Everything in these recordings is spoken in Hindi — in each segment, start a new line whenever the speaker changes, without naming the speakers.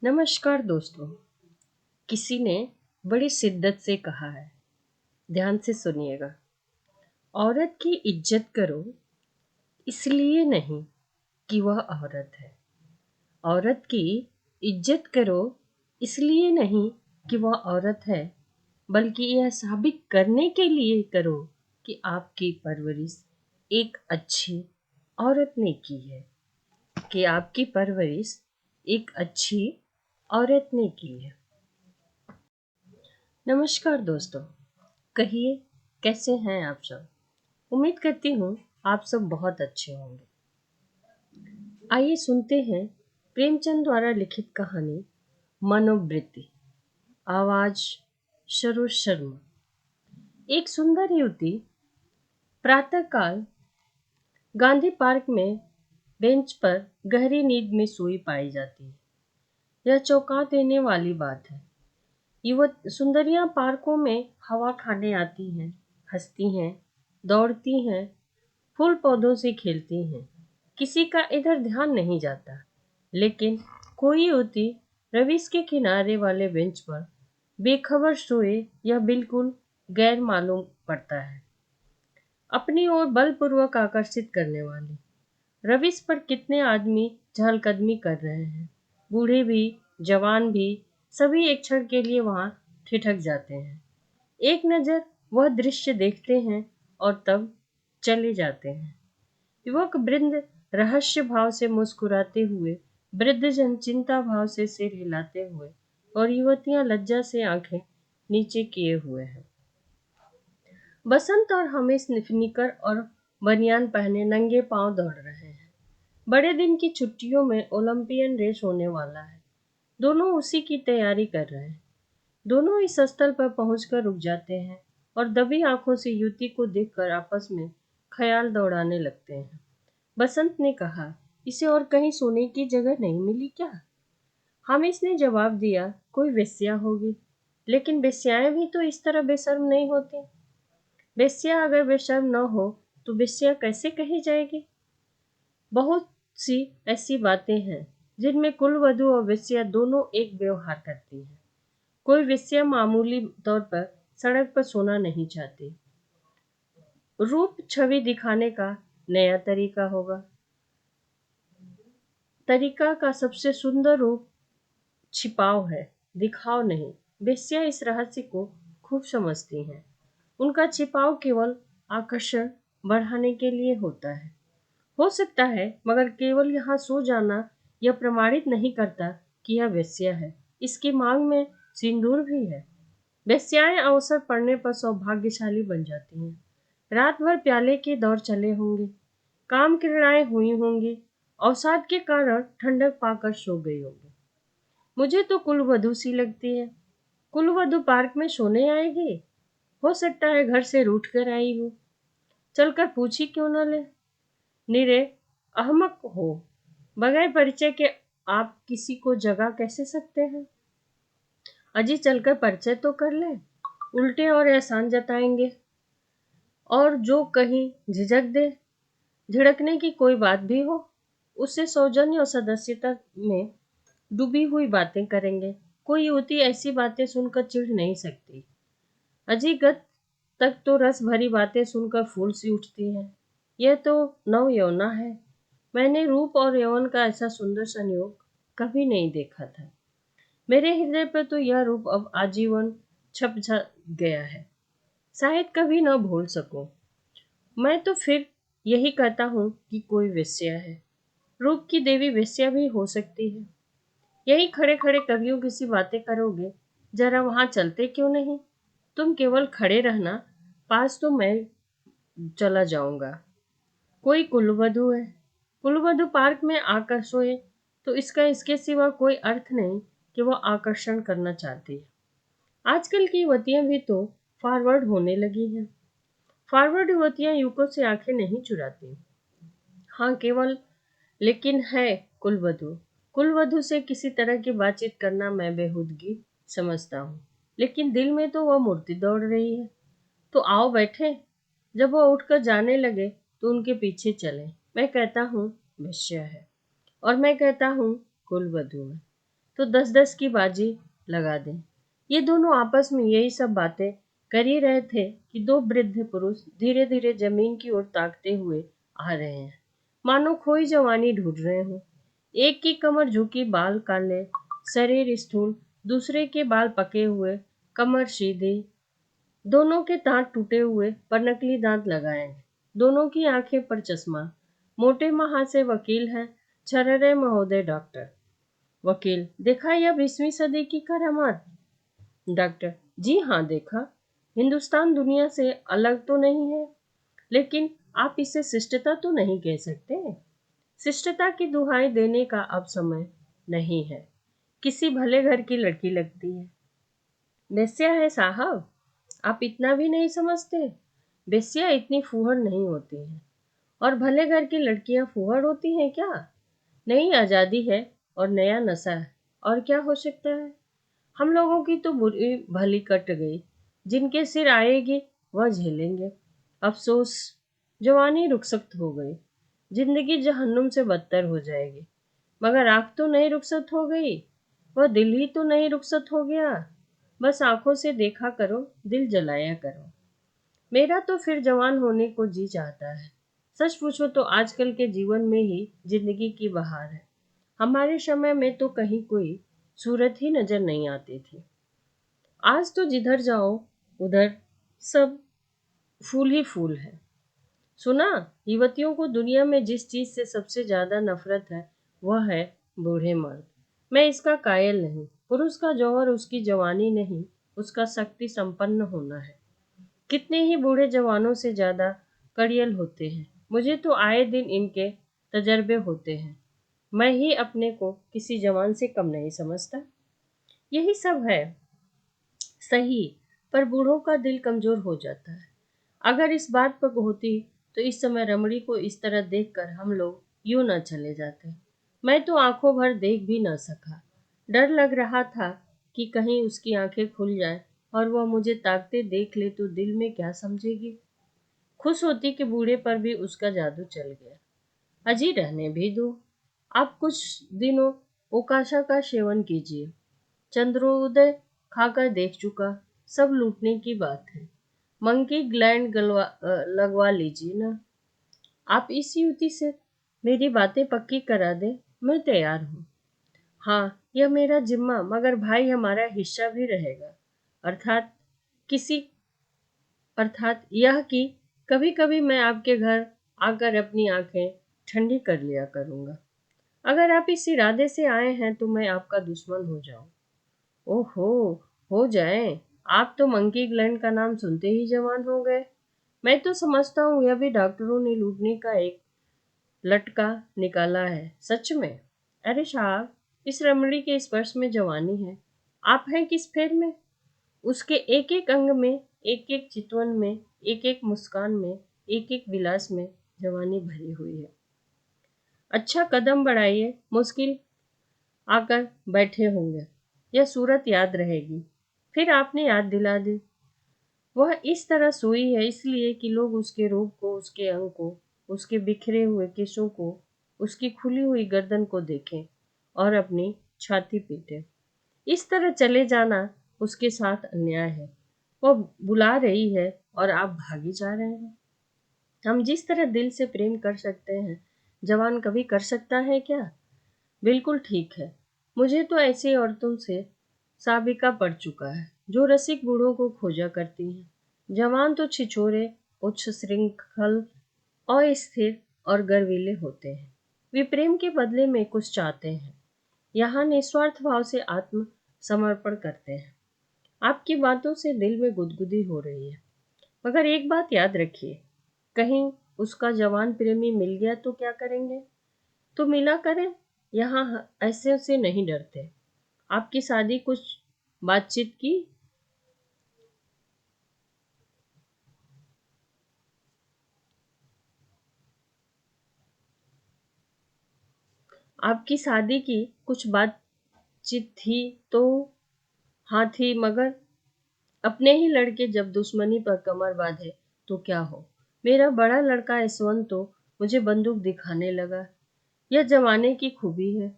नमस्कार दोस्तों। किसी ने बड़ी शिद्दत से कहा है, ध्यान से सुनिएगा। औरत की इज्जत करो इसलिए नहीं कि वह औरत है। औरत की इज्जत करो इसलिए नहीं कि वह औरत है, बल्कि यह साबित करने के लिए करो कि आपकी परवरिश एक अच्छी औरत ने की है। कि आपकी परवरिश एक अच्छी औरत ने की है। नमस्कार दोस्तों, कहिए कैसे हैं आप सब। उम्मीद करती हूँ आप सब बहुत अच्छे होंगे। आइए सुनते हैं प्रेमचंद द्वारा लिखित कहानी मनोवृत्ति। आवाज सरोज शर्मा। एक सुंदर युवती प्रातःकाल गांधी पार्क में बेंच पर गहरी नींद में सोई पाई जाती है। यह चौंका देने वाली बात है। युवत सुंदरियां पार्कों में हवा खाने आती हैं, हंसती हैं, दौड़ती हैं, फूल पौधों से खेलती हैं। किसी का इधर ध्यान नहीं जाता। लेकिन कोई युवती रविश के किनारे वाले बेंच पर बेखबर सोए यह बिल्कुल गैर मालूम पड़ता है। अपनी ओर बलपूर्वक आकर्षित करने वाली रविश पर कितने आदमी चहलकदमी कर रहे हैं। बूढ़े भी, जवान भी, सभी एक क्षण के लिए वहां ठिठक जाते हैं। एक नजर वह दृश्य देखते हैं और तब चले जाते हैं। युवक वृंद रहस्य भाव से मुस्कुराते हुए, वृद्धजन चिंता भाव से सिर हिलाते हुए और युवतियां लज्जा से आंखें नीचे किए हुए हैं। बसंत और हमेश निकर और बनियान पहने नंगे पांव दौड़ रहे हैं। बड़े दिन की छुट्टियों में ओलंपियन रेस होने वाला है। दोनों उसी की तैयारी कर रहे हैं। दोनों इस स्थल पर पहुंचकर रुक जाते हैं और दबी आंखों से युवती को देखकर आपस में ख्याल दौड़ाने लगते हैं। बसंत ने कहा, इसे और कहीं सोने की जगह नहीं मिली क्या? हामिद ने जवाब दिया, कोई वेश्या होगी। लेकिन वेश्याएं भी तो इस तरह बेशर्म नहीं होती। वेश्या अगर बेशर्म न हो तो वेश्या कैसे कही जाएगी? बहुत सी ऐसी बातें हैं जिनमें कुलवधू और वेश्या दोनों एक व्यवहार करती हैं। कोई वेश्या मामूली तौर पर सड़क पर सोना नहीं चाहती। रूप छवि दिखाने का नया तरीका होगा। तरीका का सबसे सुंदर रूप छिपाव है, दिखाव नहीं। वेश्या इस रहस्य को खूब समझती हैं। उनका छिपाव केवल आकर्षण बढ़ाने के लिए होता है। हो सकता है, मगर केवल यहाँ सो जाना यह प्रमाणित नहीं करता कि यह वेश्या है। इसकी मांग में सिंदूर भी है। वेश्याएं अवसर पड़ने पर सौभाग्यशाली बन जाती हैं। रात भर प्याले के दौर चले होंगे, काम क्रीड़ाएं हुई होंगी, अवसाद के कारण ठंडक पाकर सो गई होंगी। मुझे तो कुलवधू सी लगती है। कुलवधू पार्क में सोने आएगी? हो सकता है घर से रूठ कर आई हो। चलकर पूछी क्यों न ले। निरे अहमक हो, बगैर परिचय के आप किसी को जगा कैसे सकते हैं? अजी चलकर परिचय तो कर ले। उल्टे और एहसान जताएंगे और जो कहीं झिझक दे, झिड़कने की कोई बात भी हो, उससे सौजन्य और सदस्यता में डूबी हुई बातें करेंगे। कोई युवती ऐसी बातें सुनकर चिढ़ नहीं सकती। अजीगत तक तो रस भरी बातें सुनकर फूल सी उठती है। यह तो नव यौवना है। मैंने रूप और यौवन का ऐसा सुंदर संयोग कभी नहीं देखा था। मेरे हृदय पर तो यह रूप अब आजीवन छप गया है, शायद कभी न भूल सकूं। मैं तो फिर यही कहता हूँ कि कोई वेश्या है। रूप की देवी वेश्या भी हो सकती है। यही खड़े खड़े कवियों की सी बातें करोगे, जरा वहां चलते क्यों नहीं? तुम केवल खड़े रहना, पास तो मैं चला जाऊंगा। कोई कुलवधू है। कुलवधू पार्क में आकर सोए तो इसका इसके सिवा कोई अर्थ नहीं कि वह आकर्षण करना चाहती है। आजकल की युवतियां भी तो फॉरवर्ड होने लगी हैं। फॉरवर्ड युवतियां युवकों से आंखें नहीं चुराती। हाँ केवल लेकिन है कुलवधू। कुलवधू से किसी तरह की बातचीत करना मैं बेहूदगी समझता हूँ। लेकिन दिल में तो वह मूर्ति दौड़ रही है। तो आओ बैठे। जब वह उठकर जाने लगे तो उनके पीछे चले। मैं कहता हूँ वेश्या है और मैं कहता हूँ कुलवधू है। तो 10-10 की बाजी लगा दें। ये दोनों आपस में यही सब बातें कर ही रहे थे कि दो वृद्ध पुरुष धीरे धीरे जमीन की ओर ताकते हुए आ रहे हैं, मानो खोई जवानी ढूंढ रहे हों। एक की कमर झुकी, बाल काले, शरीर स्थूल, दूसरे के बाल पके हुए, कमर सीधी, दोनों के दांत टूटे हुए पर नकली दांत लगाए हैं। दोनों की आंखें पर चश्मा। मोटे महाशय वकील हैं, छररे महोदय डॉक्टर। वकील, देखा यह 20वीं सदी की करामात? डॉक्टर, जी हाँ देखा। हिंदुस्तान दुनिया से अलग तो नहीं है, लेकिन आप इसे शिष्टता तो नहीं कह सकते। शिष्टता की दुहाई देने का अब समय नहीं है। किसी भले घर की लड़की लगती है। बेस्या है साहब, आप इतना भी नहीं समझते। बेस्या इतनी फूहड़ नहीं होती है। और भले घर की लड़कियां फूहड़ होती हैं क्या? नई आजादी है और नया नशा है, और क्या हो सकता है। हम लोगों की तो बुरी भली कट गई। जिनके सिर आएगी वह झेलेंगे। अफसोस, जवानी रुखसत हो गई। जिंदगी जहन्नुम से बदतर हो जाएगी। मगर आंख तो नहीं रुखसत हो गई, वह दिल ही तो नहीं रुखसत हो गया। बस आंखों से देखा करो, दिल जलाया करो। मेरा तो फिर जवान होने को जी चाहता है। सच पूछो तो आजकल के जीवन में ही जिंदगी की बहार है। हमारे समय में तो कहीं कोई सूरत ही नजर नहीं आती थी। आज तो जिधर जाओ उधर सब फूल ही फूल है। सुना, युवतियों को दुनिया में जिस चीज से सबसे ज्यादा नफरत है वह है बूढ़े मर्द। मैं इसका कायल नहीं। पुरुष का जौहर उसकी जवानी नहीं, उसका शक्ति संपन्न होना है। कितने ही बूढ़े जवानों से ज्यादा कड़ियल होते हैं। मुझे तो आए दिन इनके तजर्बे होते हैं। मैं ही अपने को किसी जवान से कम नहीं समझता। यही सब है सही, पर बूढ़ों का दिल कमजोर हो जाता है। अगर इस बात पर होती तो इस समय रमणी को इस तरह देखकर हम लोग यूं न चले जाते। मैं तो आंखों भर देख भी न सका। डर लग रहा था कि कहीं उसकी आंखें खुल जाए और वह मुझे ताकते देख ले तो दिल में क्या समझेगी। खुश होती कि बूढ़े पर भी उसका जादू चल गया। अजी रहने भी दो। आप कुछ दिनों ओकाशा का सेवन कीजिए। चंद्रोदय खाकर देख चुका, सब लूटने की बात है। मंकी ग्लैंड लगवा लीजिए ना। आप इस युवती से मेरी बातें पक्की करा दे, मैं तैयार हूँ। हाँ, यह मेरा जिम्मा, मगर भाई हमारा हिस्सा भी रहेगा। अर्थात किसी अर्थात यह कि कभी कभी मैं आपके घर आकर अपनी आंखें ठंडी कर लिया करूंगा। अगर आप इस इरादे से आए हैं तो मैं आपका दुश्मन हो जाऊं। ओहो, हो जाए। आप तो मंकी ग्लैंड का नाम सुनते ही जवान हो गए। मैं तो समझता हूँ यह भी डॉक्टरों ने लूटने का एक लटका निकाला है। सच में? अरे साहब, इस रमणी के स्पर्श में जवानी है। आप हैं किस फेर में? उसके एक एक अंग में, एक एक चितवन में, एक एक मुस्कान में, एक एक विलास में जवानी भरी हुई है। अच्छा, कदम बढ़ाइए। मुश्किल आकर बैठे होंगे। यह सूरत याद रहेगी। फिर आपने याद दिला दी। वह इस तरह सोई है इसलिए कि लोग उसके रूप को, उसके अंग को, उसके बिखरे हुए केशों को, उसकी खुली हुई गर्दन को देखें और अपनी छाती पीटे। इस तरह चले जाना उसके साथ अन्याय है। वह बुला रही है और आप भागी जा रहे हैं। हम जिस तरह दिल से प्रेम कर सकते हैं, जवान कभी कर सकता है क्या? बिल्कुल ठीक है। मुझे तो ऐसी औरतों से साबिका पड़ चुका है जो रसिक बूढ़ों को खोजा करती हैं। जवान तो छिछोरे, उच्च श्रृंखल, अस्थिर और गर्वीले होते हैं। वे प्रेम के बदले में कुछ चाहते हैं। यहाँ निस्वार्थ भाव से आत्म समर्पण करते हैं। आपकी बातों से दिल में गुदगुदी हो रही है। मगर एक बात याद रखिए, कहीं उसका जवान प्रेमी मिल गया तो क्या करेंगे? तो मिला करें। यहाँ ऐसे से नहीं डरते। आपकी शादी कुछ बातचीत की? आपकी शादी की कुछ बातचीत थी तो? हाँ थी, मगर अपने ही लड़के जब दुश्मनी पर कमर बांधे तो क्या हो। मेरा बड़ा लड़का यशवंत तो मुझे बंदूक दिखाने लगा। यह जमाने की खूबी है।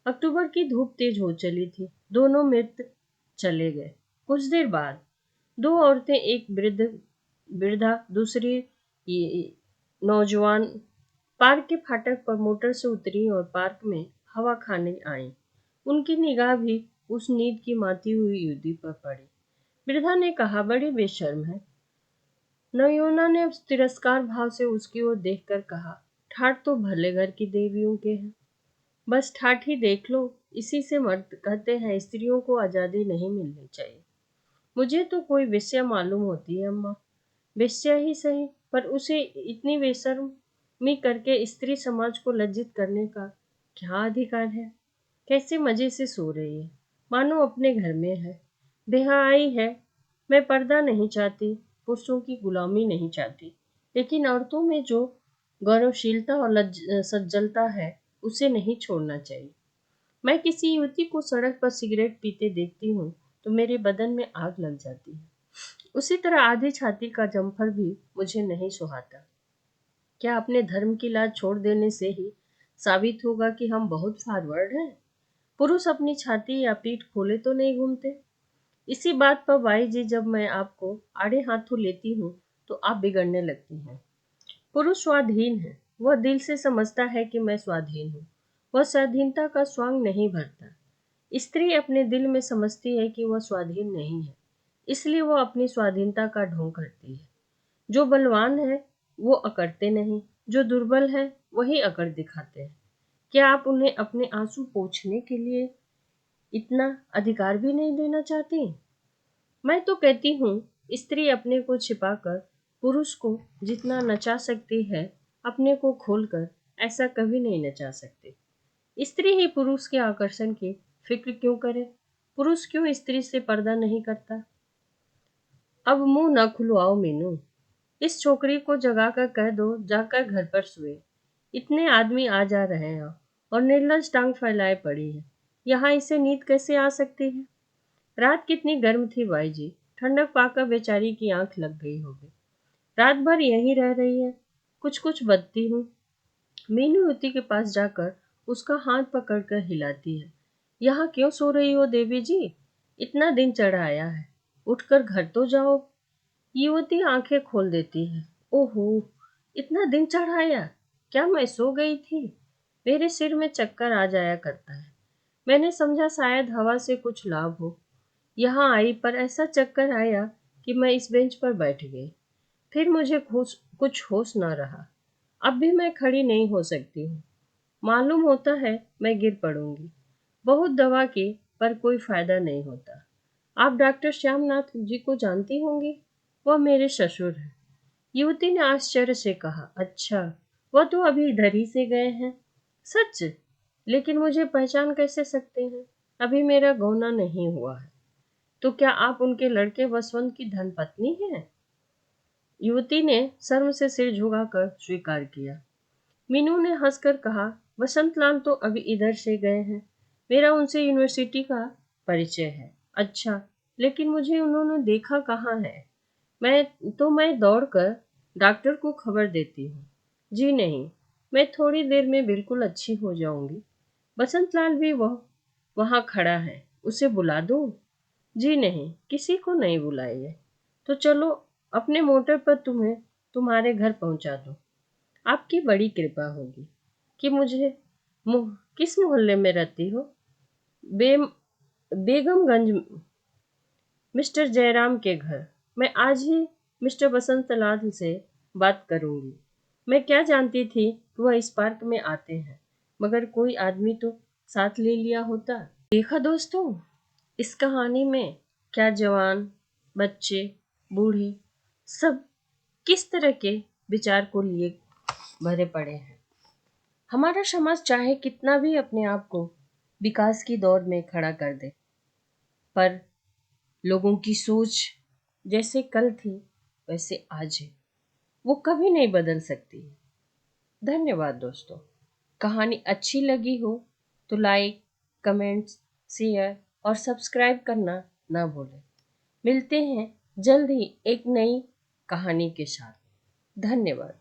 अक्टूबर की धूप तेज हो चली थी। दोनों मित्र चले गए। कुछ देर बाद दो औरतें, एक वृद्धा, दूसरी नौजवान, पार्क के फाटक पर मोटर से उतरी और पार्क में हवा खाने आईं। उनकी निगाह भी उस नींद की माती हुई युवती पर पड़ी। वृद्धा ने कहा, बड़ी बेशर्म है। नयोना ने तिरस्कार भाव से उसकी ओर देखकर कहा, ठाठ तो भले घर की देवियों के हैं। बस ठाठ ही देख लो, इसी से मर्द कहते हैं स्त्रियों को आज़ादी नहीं मिलनी चाहिए। मुझे तो कोई वेश्या मालूम होती है अम्मा। वेश्या ही सही, पर उसे इतनी बेशर्मी करके स्त्री समाज को लज्जित करने का क्या अधिकार है? कैसे मजे से सो रही है, मानो अपने घर में है। बेहयाई है। मैं पर्दा नहीं चाहती, पुरुषों की गुलामी नहीं चाहती, लेकिन औरतों में जो गौरवशीलता और सज्जलता है, उसे नहीं छोड़ना चाहिए। मैं किसी युवती को सड़क पर सिगरेट पीते देखती हूँ तो मेरे बदन में आग लग जाती है। उसी तरह आधी छाती का जम्फर भी मुझे नहीं सुहाता। क्या अपने धर्म की लाज छोड़ देने से ही साबित होगा कि हम बहुत फॉरवर्ड हैं? पुरुष अपनी छाती या पीठ खोले तो नहीं घूमते। इसी बात पर बाई जी, जब मैं आपको आड़े हाथों लेती हूँ तो आप बिगड़ने लगती हैं। पुरुष स्वाधीन है। वह दिल से समझता है कि मैं स्वाधीन हूँ। वह स्वाधीनता का स्वांग नहीं भरता। स्त्री अपने दिल में समझती है कि वह स्वाधीन नहीं है, इसलिए वह अपनी स्वाधीनता का ढोंग करती है। जो बलवान है वो अकड़ते नहीं, जो दुर्बल है वही अकड़ दिखाते हैं। क्या आप उन्हें अपने आंसू पोंछने के लिए इतना अधिकार भी नहीं देना चाहती? मैं तो कहती हूँ, स्त्री अपने को छिपाकर पुरुष को जितना नचा सकती है, अपने को खोलकर ऐसा कभी नहीं नचा सकती। स्त्री ही पुरुष के आकर्षण की फिक्र क्यों करे? पुरुष क्यों स्त्री से पर्दा नहीं करता? अब मुंह न खुलवाओ मीनू। इस छोकरी को जगाकर कह दो जाकर घर पर सोए। इतने आदमी आ जा रहे हैं और निर्लज टांग फैलाए पड़ी है। यहाँ इसे नींद कैसे आ सकती है? रात कितनी गर्म थी बाई जी। ठंडक पाकर बेचारी की आंख लग गई होगी। रात भर यहीं रह रही है। कुछ कुछ बदती हूँ। मीनू युवती के पास जाकर उसका हाथ पकड़कर हिलाती है। यहाँ क्यों सो रही हो देवी जी? इतना दिन चढ़ा आया है, उठकर घर तो जाओ। युवती आंखें खोल देती है। ओहो, इतना दिन चढ़ाया? क्या मैं सो गई थी? मेरे सिर में चक्कर आ जाया करता है। मैंने समझा शायद हवा से कुछ लाभ हो। यहाँ आई पर ऐसा चक्कर आया कि मैं इस बेंच पर बैठ गई। फिर मुझे कुछ होश न रहा। अब भी मैं खड़ी नहीं हो सकती हूँ। मालूम होता है मैं गिर पड़ूंगी। बहुत दवा की पर कोई फायदा नहीं होता। आप डॉक्टर श्यामनाथ जी को जानती होंगी? वह मेरे ससुर हैं। युवती ने आश्चर्य से कहा, अच्छा, वह तो अभी इधर ही से गए हैं। सच? लेकिन मुझे पहचान कैसे सकते हैं? अभी मेरा गौना नहीं हुआ है। तो क्या आप उनके लड़के वसंत की धर्मपत्नी हैं? युवती ने शर्म से सिर झुकाकर स्वीकार किया। मीनू ने हंसकर कहा, वसंत लाल तो अभी इधर से गए हैं। मेरा उनसे यूनिवर्सिटी का परिचय है। अच्छा, लेकिन मुझे उन्होंने देखा कहाँ है? मैं दौड़कर डॉक्टर को खबर देती हूँ। जी नहीं, मैं थोड़ी देर में बिल्कुल अच्छी हो जाऊंगी। बसंत लाल भी वहाँ खड़ा है, उसे बुला दूँ? जी नहीं, किसी को नहीं बुलाइए। तो चलो, अपने मोटर पर तुम्हें तुम्हारे घर पहुंचा दूँ। आपकी बड़ी कृपा होगी। कि मुझे किस मोहल्ले में रहती हो? बे बेगमगंज, मिस्टर जयराम के घर। मैं आज ही मिस्टर बसंत लाल से बात करूंगी। मैं क्या जानती थी कि वह इस पार्क में आते हैं, मगर कोई आदमी तो साथ ले लिया होता। देखा दोस्तों, इस कहानी में क्या जवान, बच्चे, बूढ़े सब किस तरह के विचार को लिए भरे पड़े हैं। हमारा समाज चाहे कितना भी अपने आप को विकास की दौड़ में खड़ा कर दे, पर लोगों की सोच जैसे कल थी वैसे आज है, वो कभी नहीं बदल सकती है। धन्यवाद दोस्तों। कहानी अच्छी लगी हो तो लाइक, कमेंट्स, शेयर और सब्सक्राइब करना ना भूलें। मिलते हैं जल्द ही एक नई कहानी के साथ। धन्यवाद।